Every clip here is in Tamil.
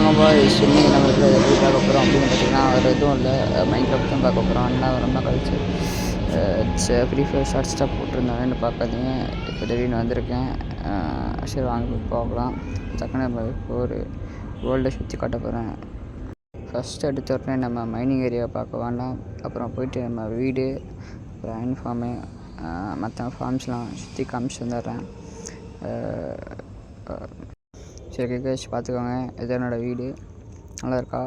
வாங்க பாய்ஸ், இன்னைக்கு நம்ம இதில் எப்படி பார்க்க போகிறோம் அப்படின்னு பார்த்தீங்கன்னா, வேறு எதுவும் இல்லை, மைன்கிராஃப்ட் தான் பார்க்க போகிறோம். என்ன ரொம்ப கழிச்சு ஃப்ரீ ஃபயர் ஷார்ட் ஸ்டாப் போட்டிருந்தாங்கன்னு பார்க்காதீங்க. இப்போ திடீர்னு வந்திருக்கேன். சரி வாங்க போய் பார்க்கலாம். டக்குன்னு நம்ம ஒரு வேர்ல்டை சுற்றி காட்ட போகிறேன். ஃபஸ்ட்டு எடுத்த உடனே நம்ம மைனிங் ஏரியாவை பார்க்க வேண்டாம். அப்புறம் போயிட்டு நம்ம வீடு, அப்புறம் அயன் ஃபார்மு, மற்ற ஃபார்ம்ஸ்லாம் சுற்றி காமிச்சு வந்துடுறேன். சரி கேஷ் பார்த்துக்கோங்க. இது என்னோடய வீடு, நல்லா இருக்கா?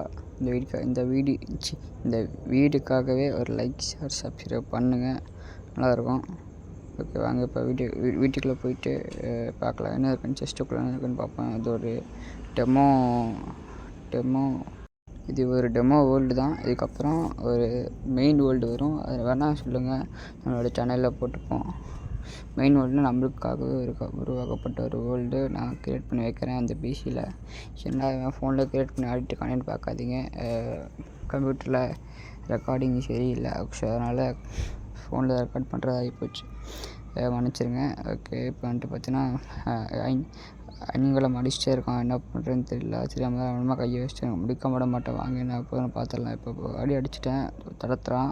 இந்த வீடுக்காகவே ஒரு லைக், ஷேர், சப்ஸ்கிரைப் பண்ணுங்கள், நல்லாயிருக்கும். ஓகே வாங்க இப்போ வீட்டுக்குள்ளே போயிட்டு பார்க்கலாம் என்ன இருக்குன்னு, செஸ்ட்டுக்குள்ளே என்ன இருக்குன்னு பார்ப்பேன். இது ஒரு டெமோ இது ஒரு டெமோ வேர்ல்டு தான். இதுக்கப்புறம் ஒரு மெயின் வேர்ல்டு வரும், அது வேணால் சொல்லுங்கள், நம்மளோட சேனலில் போட்டுப்போம். மெயின் வேர்ல்டு நம்மளுக்காகவே உருவாக்கப்பட்ட ஒரு வேர்ல்டு நான் க்ரியேட் பண்ணி வைக்கிறேன் அந்த பிசியில். என்ன ஃபோனில் க்ரியேட் பண்ணி ஆடிட்டுக்கானேன்னு பார்க்காதீங்க. கம்ப்யூட்டரில் ரெக்கார்டிங் சரியில்லை, ஸோ அதனால் ஃபோனில் ரெக்கார்ட் பண்ணுறது ஆகிப்போச்சு, மன்னிச்சிருங்க. ஓகே இப்போ வந்துட்டு பார்த்தீங்கன்னா அணிங்களை மடிச்சிட்டே இருக்கான், என்ன பண்ணுறதுன்னு தெரியல. சரி நம்ம கையை வச்சுட்டு முடிக்க மாட்டேன். வாங்க என்ன எப்போதுன்னு பார்த்துடலாம். இப்போ அடிச்சிட்டேன், தடத்துறான்.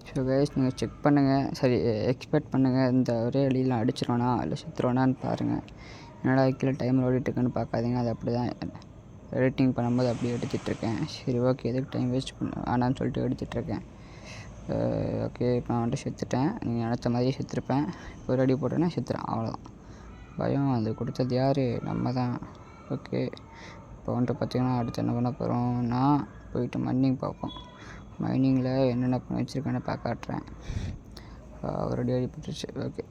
ஸோ கைஸ் நீங்கள் செக் பண்ணுங்கள், சரி எக்ஸ்பெக்ட் பண்ணுங்கள், இந்த ஒரே அடியில் அடிச்சிருவானா இல்லை செத்துருவானான்னு பாருங்கள். என்னடா கீழே டைமர் ஓடிட்டுருக்குன்னு பார்க்காதீங்க, அது அப்படி தான் எடிட்டிங் பண்ணும்போது அப்படியே எடுத்துகிட்ருக்கேன். சரி ஓகே, எதுக்கு டைம் வேஸ்ட் ஆனான்னு சொல்லிட்டு எடுத்துகிட்ருக்கேன். ஓகே இப்போ நான் வந்துட்டு செத்துட்டேன், நீங்கள் நினச்ச மாதிரியே செத்துருப்பேன். இப்போ ரெடி போட்டேன்னா செத்துறேன், அவ்வளோதான். பயம் அது கொடுத்தது யார்? நம்ம தான். ஓகே இப்போ வந்துட்டு பார்த்திங்கன்னா அடுத்து என்ன பண்ண போகிறோம்னா, போயிட்டு மைனிங் பார்ப்போம். மைனிங்கில் என்னென்ன பண்ணி வச்சுருக்கேன்னு காட்டுறேன். ரெடி போட்டுருச்சு. ஓகே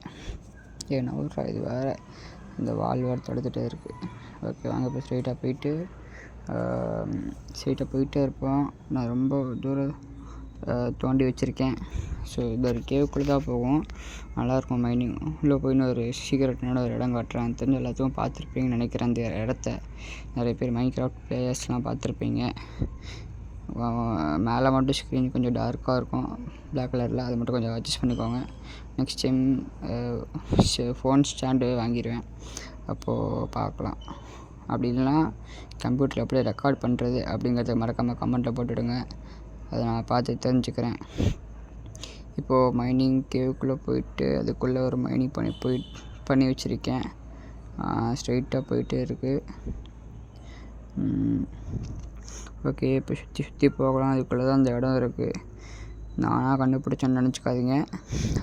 ஏன்னா ஒரு இது வேறு, இந்த வால் வேறு தடுத்துகிட்டே இருக்குது. ஓகே வாங்க இப்போ ஸ்ட்ரெயிட்டாக போயிட்டே இருப்போம். நான் ரொம்ப தூரம் தோண்டி வச்சுருக்கேன். ஸோ இது ஒரு கேவுக்குள்ளே தான் போகும், நல்லாயிருக்கும் மைனிங். உள்ளே போயின்னு ஒரு சீக்கிரட்டான ஒரு இடம் காட்டுறேன். தெரிஞ்ச எல்லாத்தையும் பார்த்துருப்பீங்கன்னு நினைக்கிறேன். அந்த இடத்த நிறைய பேர் மைன்கிராஃப்ட் பிளேயர்ஸ்லாம் பார்த்துருப்பீங்க. மேலே மட்டும் ஸ்க்ரீன் கொஞ்சம் டார்க்காக இருக்கும், பிளாக் கலரில், அதை மட்டும் கொஞ்சம் அட்ஜஸ்ட் பண்ணிக்கோங்க. நெக்ஸ்ட் டைம் ஃபோன் ஸ்டாண்டு வாங்கிடுவேன், அப்போது பார்க்கலாம். அப்படி இல்லைனா கம்ப்யூட்டரில் எப்படி ரெக்கார்ட் பண்ணுறது அப்படிங்கிறத மறக்காமல் கமெண்ட்டில் போட்டுவிடுங்க, அதை நான் பார்த்து தெரிஞ்சுக்கிறேன். இப்போது மைனிங் கேவுக்குள்ளே போயிட்டு அதுக்குள்ளே ஒரு மைனிங் பண்ணி வச்சுருக்கேன். ஸ்ட்ரெயிட்டாக போயிட்டே இருக்குது. ஓகே இப்போ சுற்றி போகலாம். அதுக்குள்ளே தான் அந்த இடம் இருக்குது. நானாக கண்டுபிடிச்சேன்னு நினச்சிக்காதீங்க,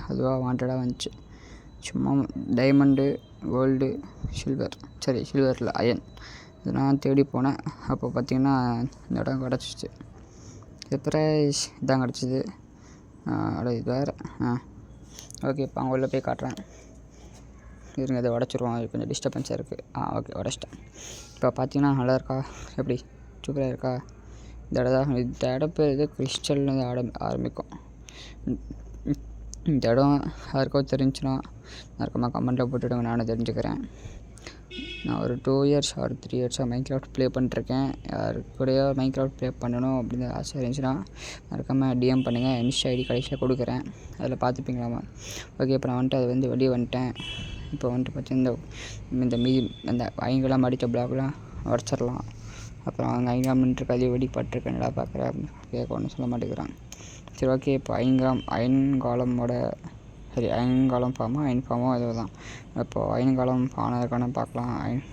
அதுவாக வாண்டடாக வந்துச்சு. சும்மா டைமண்டு, கோல்டு, சில்வர், சரி சில்வரில் அயன், இது நான் தேடி போனேன். அப்போ பார்த்திங்கன்னா இந்த இடம் கிடச்சிச்சு. ப்ரைஸ் இதான் கிடச்சிது. இது வேறு. ஓகே இப்போ அங்கே உள்ளே போய் காட்டுறேன். இருங்க, இதை உடச்சிருவோம், அது கொஞ்சம் டிஸ்டர்பன்ஸாக இருக்குது. ஓகே உடச்சிட்டேன். இப்போ பார்த்தீங்கன்னா நல்லா இருக்கா? எப்படி சூப்பராக இருக்கா? இந்த இடம் பேர் இது கிறிஸ்டல்னு ஆரம்பிக்கும். இந்த இடம் யாருக்கோ தெரிஞ்சுன்னா யாருக்கமாக கமெண்ட்டில் போட்டுவிடுங்க, நானும் தெரிஞ்சுக்கிறேன். நான் ஒரு 2 இயர்ஸ் ஆர் 3 இயர்ஸாக மைன்கிராஃப்ட் ப்ளே பண்ணிட்டுருக்கேன். யாரு கூடயோ மைன்கிராஃப்ட் ப்ளே பண்ணணும் அப்படின்னு ஆசை இருந்துச்சுன்னா மறக்காமல் டிஎம் பண்ணுங்கள். இன்ஸ்டா ஐடி கடைசியில் கொடுக்குறேன், அதில் பார்த்துப்பீங்களாமா. ஓகே இப்போ நான் வந்துட்டு வெளியே வந்துட்டேன். இப்போ வந்துட்டு பார்த்தீங்கன்னா இந்த அந்த ஐங்கெல்லாம் அடித்த பிளாக்லாம் உடச்சிடலாம். அப்புறம் அங்கே 5 கிராம் நின்றுருக்கு, அதே வெடி பட்டிருக்கேன், நல்லா பார்க்குறேன், கேட்க ஒன்றும் சொல்ல மாட்டேங்கிறான். சரி ஓகே இப்போ அயன்காலம் ஃபார்மோ ஏதோ தான். இப்போது அயன்காலம் ஆனதுக்கான பார்க்கலாம்.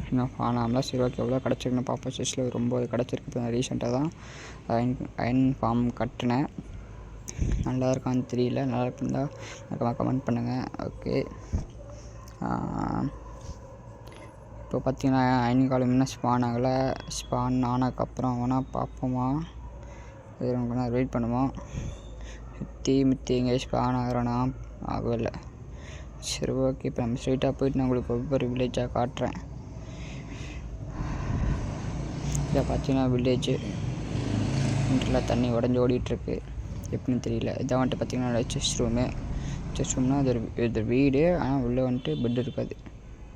இன்னும் ஆனாமல் சரி ஓகே எவ்வளோ கிடச்சிருக்குன்னு பார்ப்போம். செஸ்ஸில் ரொம்ப கிடச்சிருக்கு. இப்போ ரீசெண்டாக தான் அயன் ஃபார்ம் கட்டினேன். நல்லா இருக்கான்னு தெரியல, நல்லா இருக்குந்தா கமெண்ட் பண்ணுங்கள். ஓகே இப்போ பார்த்திங்கன்னா அயன்காலம் இன்னும் ஸ்பான் ஆனதுக்கப்புறம் வேணால் பார்ப்போமா, இது ரொம்ப நேரம் வெயிட் பண்ணுவோம். மித்தி எங்கே ஸ்பான் ஆகிறோன்னா ஆகவே இல்லை. சரி ஓகே இப்போ நம்ம ஸ்ட்ரெயிட்டாக போயிட்டு நான் உங்களுக்கு ஒவ்வொரு வில்லேஜாக காட்டுறேன். இதை பார்த்தீங்கன்னா வில்லேஜு இன்ட்ரெலாம் தண்ணி உடஞ்சி ஓடிட்டுருக்கு, எப்படின்னு தெரியல. இதான் வந்துட்டு பார்த்திங்கன்னா செஸ் ரூம்னால் இது வீடு, ஆனால் உள்ளே வந்துட்டு பெட் இருக்காது.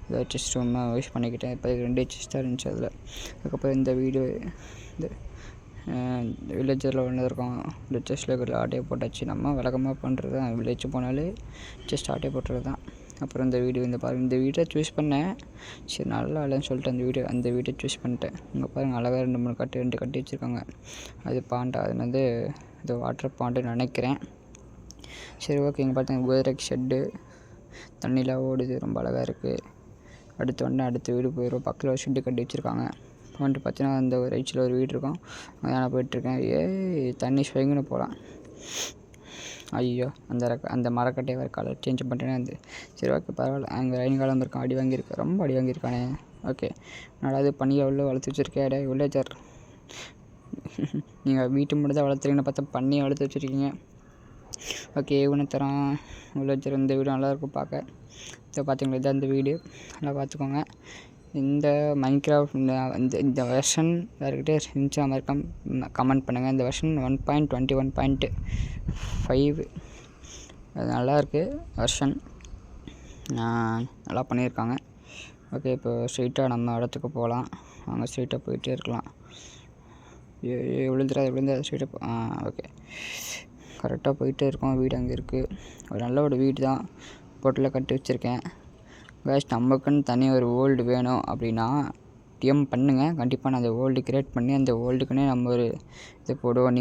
இதை செஸ் ரூமாக யூஸ் பண்ணிக்கிட்டேன். இப்போ 2 செஸ் தான் இருந்துச்சு அதில். அதுக்கப்புறம் இந்த வீடு, இந்த வில்லேஜில் ஒன்று இருக்கும், இந்த செஸ்ஸில் இருக்கிற ஆட்டையை போட்டாச்சு. நம்ம வழக்கமாக பண்ணுறது தான், வில்லேஜ் போனாலே செஸ்ட் ஆட்டையை போட்டுறது தான். அப்புறம் இந்த வீடியோ பாருங்கள், இந்த வீடியோ சூஸ் பண்ணேன். சரி நல்லா இல்லைன்னு சொல்லிட்டு அந்த வீடியோ சூஸ் பண்ணிட்டேன். இங்கே பாருங்கள் அழகாக 2 கட்டி வச்சுருக்காங்க. அது பாண்டா, அது வந்து இது வாட்டர் பாண்டுன்னு நினைக்கிறேன். சரி ஓகே. இங்கே பார்த்தீங்கன்னா குதிரைக்கு ஷெட்டு, தண்ணிலாம் ஓடுது, ரொம்ப அழகாக இருக்குது. அடுத்த வீடு போயிடும். பக்கத்தில் ஒரு ஷெட்டு கட்டி வச்சுருக்காங்க. வந்துட்டு பார்த்தீங்கன்னா அந்த ரைட் சைடில் ஒரு வீடு இருக்கும். அங்கே நான் போயிட்டுருக்கேன். தண்ணி ஸ்வைங்குன்னு போகலாம். ஐயோ, அந்த மரக்கட்டையை வேறு கலர் சேஞ்ச் பண்ணிட்டேனே. சரி ஓகே பரவாயில்ல. அங்கே ரெயின் காலம் இருக்கான், அடி வாங்கியிருக்கேன், ரொம்ப அடி வாங்கியிருக்கானே. ஓகே, நான் பனியை உள்ள வளர்த்து வச்சுருக்கேன். வில்லேஜர், நீங்கள் வீட்டு மட்டும் தான் வளர்த்துறீங்கன்னு பார்த்தா பண்ணியை வளர்த்து வச்சுருக்கீங்க. ஓகே, தரம் வில்லேஜர். இந்த வீடு நல்லாயிருக்கும் பார்க்க. இதை பார்த்தீங்களா, இதான் இந்த வீடு, நல்லா பார்த்துக்கோங்க. இந்த மைன்கிராஃப்ட் இந்த வெர்ஷன் யாருக்கிட்டே இருந்துச்சு மாதிரி கமெண்ட் பண்ணுங்கள். இந்த வெர்ஷன் 1.21.5 அது நல்லாயிருக்கு வெர்ஷன், நல்லா பண்ணியிருக்காங்க. ஓகே, இப்போ ஸ்ட்ரெயிட்டாக நம்ம இடத்துக்கு போகலாம். அங்கே ஸ்ட்ரெயிட்டாக போயிட்டே இருக்கலாம். விழுந்துடாது ஸ்ட்ரெயிட்டாக. ஓகே, கரெக்டாக போயிட்டே இருக்கோம். வீடு அங்கே இருக்குது. ஒரு வீடு தான், பொட்டில் கட்டி வச்சுருக்கேன். கேஸ், நமக்குன்னு தனியாக ஒரு வேர்ல்டு வேணும் அப்படின்னா டிஎம் பண்ணுங்கள். கண்டிப்பாக நான் அந்த வேர்ல்டு க்ரியேட் பண்ணி அந்த வேர்ல்டுக்குன்னே நம்ம ஒரு இது போடுவோம்.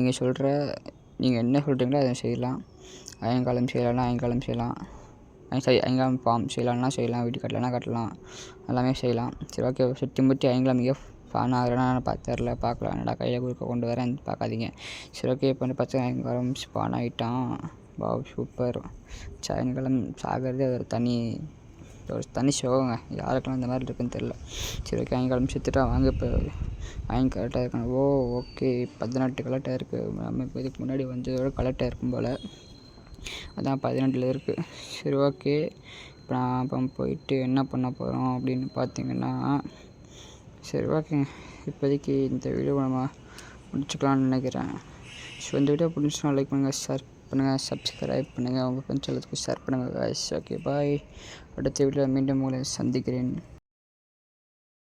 நீங்கள் என்ன சொல்கிறீங்களோ அதை செய்யலாம். ஐயங்காலம் செய்யலாம்னா ஐயங்காலம் செய்யலாம். ஐயங்காலம் ஃபார்ம் செய்யலாம். வீடு கட்டலாம், எல்லாமே செய்யலாம். சரி ஓகே. சுற்றி முற்றி ஐயங்காலம் ஃபான் ஆகிறேன்னா பார்க்கலாம். என்னடா கையில் கொண்டு வரேன் பார்க்காதீங்க. சரி ஓகே. இப்போ வந்து பச்சை ஐயங்காலம் ஸ்பான் ஆகிட்டான். பாவ் சூப்பர். சாயங்காலம் சாகிறது அது ஒரு தனி ஷோங்க. யாருக்கெல்லாம் இந்த மாதிரி இருக்குன்னு தெரில. சரி ஓகே, ஐயங்காலம் செத்துட்டா. வாங்க இப்போ கரெக்டாக இருக்கணும். ஓகே, 18 கலெக்டாக இருக்குது. நம்ம இப்போ இதுக்கு முன்னாடி வந்ததோட கலெக்டாக இருக்கும் போல், அதான் 18 இருக்குது. சரி ஓகே, இப்போ நான் இப்போ போயிட்டு என்ன பண்ண போகிறோம் அப்படின்னு பார்த்தீங்கன்னா, சரி ஓகேங்க, இப்போதைக்கு இந்த வீடியோ நம்ம முடிச்சுக்கலான்னு நினைக்கிறேன். ஸோ இந்த வீடியோ பிடிச்சுன்னா லைக் பண்ணுங்கள், ஷேர் பண்ணுங்கள், சப்ஸ்கிரைப் பண்ணுங்கள், உங்கள் ஃப்ரெண்ட்ஸ் எல்லாத்துக்கும் ஷேர் பண்ணுங்கள். Okay bye. அடுத்த வீடியோவில் மீண்டும் உங்களை சந்திக்கிறேன்.